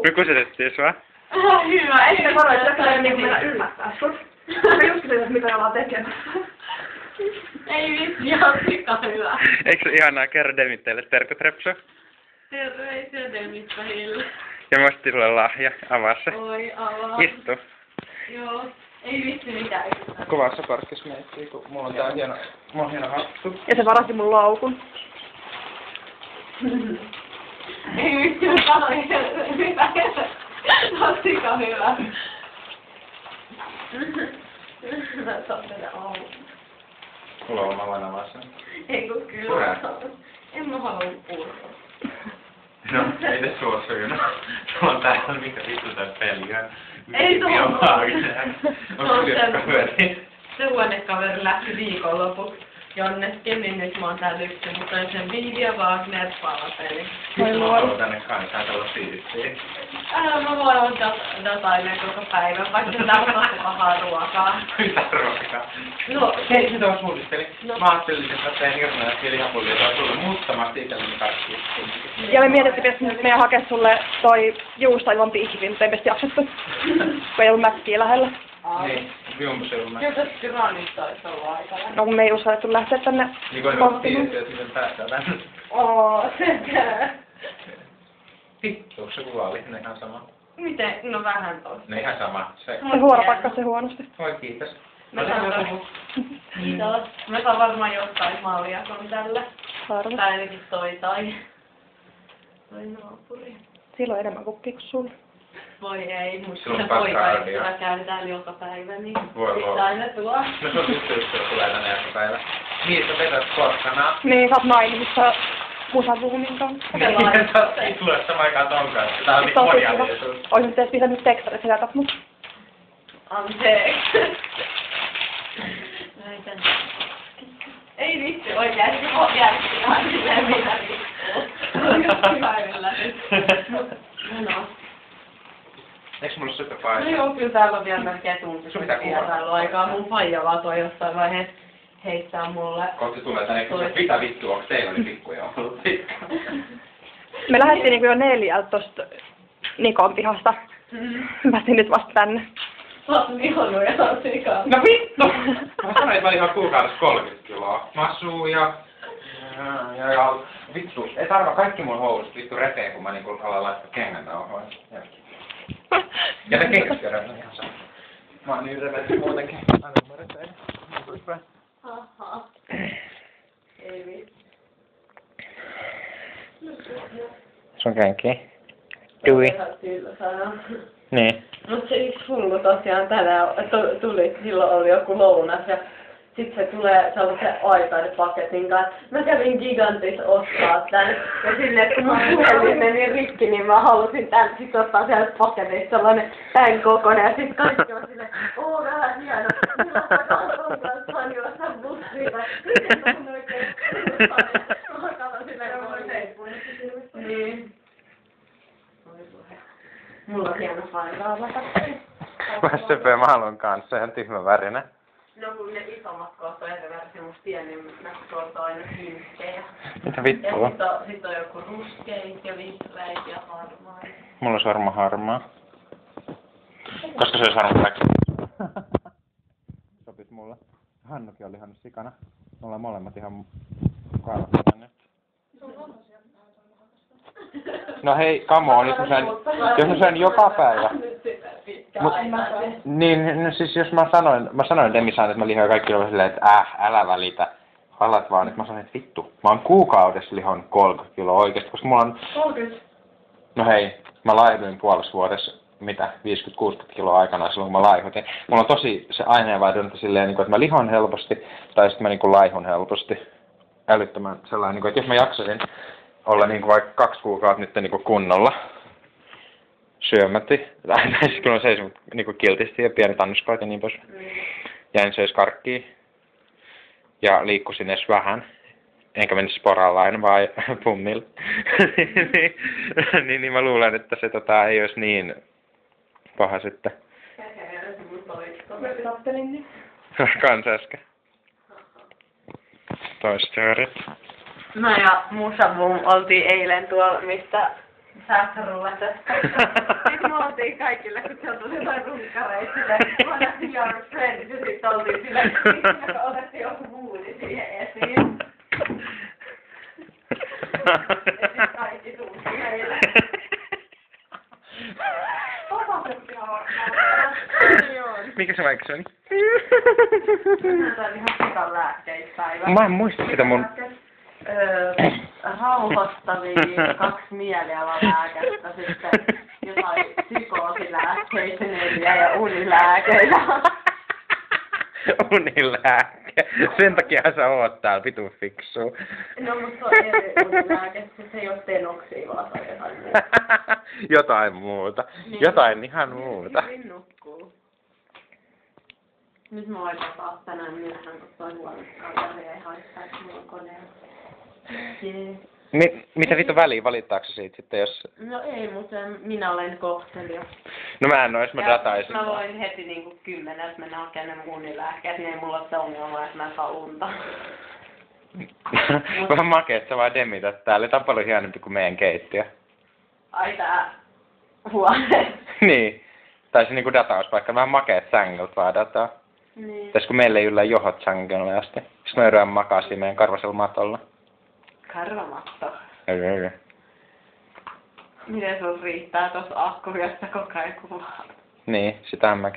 Me kusetettiin sua. Hyvä, ei se varoita, että tällä niin mennä yllättää sut. Mä just tiedät, mitä ollaan tekemässä. Ei vitsi, ihan sika hyvä. Eikö se ihanaa kerro Demit teille terkutrepsu? Terveisiä Demittähille. Ja mä ostin sulle lahja. Avaa se. Oi, avaa. Istu. Joo, ei vitsi mitään. Kuvaa sä parkkis meittiin, kun mulla on tää hieno hattu. Ja se varasi mun laukun. Ei vitsi, mä sanoin, mitä se on sika hyvä. Mä saan tätä aamulla. Mulla on oma avaa sen. Ei kun kyllä. En mä halua purkaa. No, ei tässä sulla syynä. Sulla on täällä mikä vittu tää peliä. Ei tuolla. Onko kaveri? Se huonekaveri lähti viikonlopuksi jonnekin, nyt mä oon täällä yksin, mutta on sen Viivi Wagner palapeli. Miksi mä haluan tänne kanssa tällä fiilistiin? Mä voin olla datailemaan koko päivän, vaikka täällä on pahaa ruokaa. Mitä ruokaa? No, hei, sitä on suunnittelin. Mä ajattelin, että tein hirveästi lihapullia sulle, mutta mä oon itselleni kaikki. Ja me mietittiin, että nyt meidän hakea sulle toi juusta ilman piikkiin, mutta ei meistä jaksettu. Kun ei ollut mätkiä lähellä. Niin, minun se on mä. Kyllä tässä granista olisi ollut aikana. No kun me ei uskallettu lähteä tänne. Niin kuin ei tiedä, että miten päästään tänne. Sekä. Vittu, se kuva oli ihan sama. Miten? No vähän toista. Ne ihan sama. Se Huoropaikka se huonosti. Oi, kiitos. Kiitos. Mä saan varmaan jotain maljakon tällä. Harmi. Tai ainakin toi naapuri. Sillä on enemmän kukkia kuin sulla. Voi ei, mutta Sulla on se poika kardio. ei käy täällä joka päivä, niin Voi. pitää aina tulla. No se on tyttöystävä tulee tänne joka päivä. Niin, sä vedät porkkanaa. Niin, sä oot naimissa musavuumin kanssa. Niin, sä oot tulla samaan aikaan ton kanssa. Tää on niin monialiasuus. Oisin nyt edes pitänyt tekstat, että sä jätät mut. Anteeksi. Näitä. Ei vitsi, oikeasti ihan silleen mitä vittua. Hyvä yllätys. No. Eiks mulla super paita? No joo, kyllä täällä on vielä melkein tunti. Sun pitää kuvata. Täällä on aikaa. Mun faija latoi jossain vaiheessa heittää mulle. Kohti tulee tänne, kun mitä vittua, onks teillä oli pikkuja ollut? Me lähdettiin niinku jo 4 tosta Nikon pihasta. Pääsin nyt vasta tänne. Sä oot lihonnut ja sä oot sikaa. No vittu! Mä sanoin, että mä lihan kuukaudessa 30 kiloa. Masuu ja vittu, ei tarva kaikki mun housut vittu repee, kun mä niinku alan laittaa kengännauhoja. Ja ne kengätkin on ihan sama. Mä oon niin revetty muutenkin. Aina kun mä repeen. Aha. Ei vitsi. Sun kenki. Tui. Niin. Mut se yksi hullu tosiaan tänään tuli, silloin oli joku lounas ja sit se tulee sellaisen iPad-paketin kanssa. Mä kävin Gigantis ostaa tän ja silleen kun mun puhelin meni rikki, niin mä halusin tän sit ottaa sieltä paketista sellainen tän kokoinen ja sit kaikki on silleen, vähän hieno, milloin mä kansan kanssa saan juosta bussiin. Sitten on oikein mä katson silleen, kun on seipunut. Niin. Mulla on hieno sairaala. Mä haluan kanssa, ihan tyhmä värinen. No kun ne isommat koot on eri väriä, musta pienemmät koot on aina pinkkejä. Mitä vittua? Ja sit on joku ruskeit ja vihreät ja harmaat. Mulla olisi varmaan harmaa. Koska se olisi harmaa kaikki. Sopis mulle. Hannukin oli ihan sikana. Me ollaan molemmat ihan mukana nyt. No hei, come on, jos mä söin joka päivä. Niin, no siis jos mä sanoin Demisaan, että mä lihoin kaikki oli silleen, että älä välitä. Alat vaan, että mä sanoin, että vittu. Mä oon kuukaudessa lihon 30 kiloa oikeesti, koska mulla on... 30? No hei, mä laihuin puolessa vuodessa, mitä, 50-60 kiloa aikanaan silloin kun mä laihutin. Mulla on tosi se aineenvaihdunta silleen, että mä lihon helposti, tai sitten mä niinku laihun helposti. Älyttömän sellainen, että jos mä jaksasin olla niinku vaikka 2 kuukautta nyt niinku kunnolla syömätti, tai siis kyllä on seisonut niinku kiltisti ja pienet annoskaat ja niin pois. Ja en söisi karkkia. Ja liikkuisin edes vähän. Enkä menisi sporalla aina vaan pummilla. niin mä luulen, että se ei olisi niin paha sitten. Kans äsken. Toistorit. No ja Musabum oltiin eilen tuolla, mistä sähkörulleista. Sitten me oltiin kaikille, kun sieltä tuli jotain runkareita silleen, wanna be your friend, ja sitten oltiin silleen, että otettiin joku muudi siihen esiin. Ja sitten kaikki tunsi meille. Mikä se vaikka se on? Tämä oli ihan sikan lääkkeispäivä. Mä en muista sitä mun... Rauhoittavia 2 mielialalääkettä, sitten jotain psykoosilääkkeitä 4 ja unilääkeitä. Unilääke. Sen takia sä oot täällä vitun fiksuu. No mutta se on eri unilääke, se ei ole tenoksia, vaan se on jotain muuta. Jotain muuta. Niin. Jotain ihan muuta. Hyvin nukkuu. Nyt mä voin taas tänään myöhään, kun toi huonoskauja ei haittaa, että mulla on koneella. Jee. Mitä vittu väliä valittaako siitä sitten, jos... No ei, mutta minä olen kohtelija. No mä en oo, jos mä dataisin. Mä voin heti niinku 10 mennä hakemaan ne unilääkkeet, niin ei mulla ole se ongelma, että mä en saa unta. Vähän makea, että sä vaan demität täällä. Tää on paljon hienompi kuin meidän keittiö. Ai tää huone. Niin. Tai se niinku datauspaikka. Vähän makeet sängyltä vaan dataa. Niin. Tässä kun meillä ei yllä johot sängylle asti. Sitten me yritetään makaa siinä meidän karvasella matolla. Karvamatto. Ei. Miten sun riittää tossa akkuviasta koko ajan kuvaa? Niin, sitähän mäkin.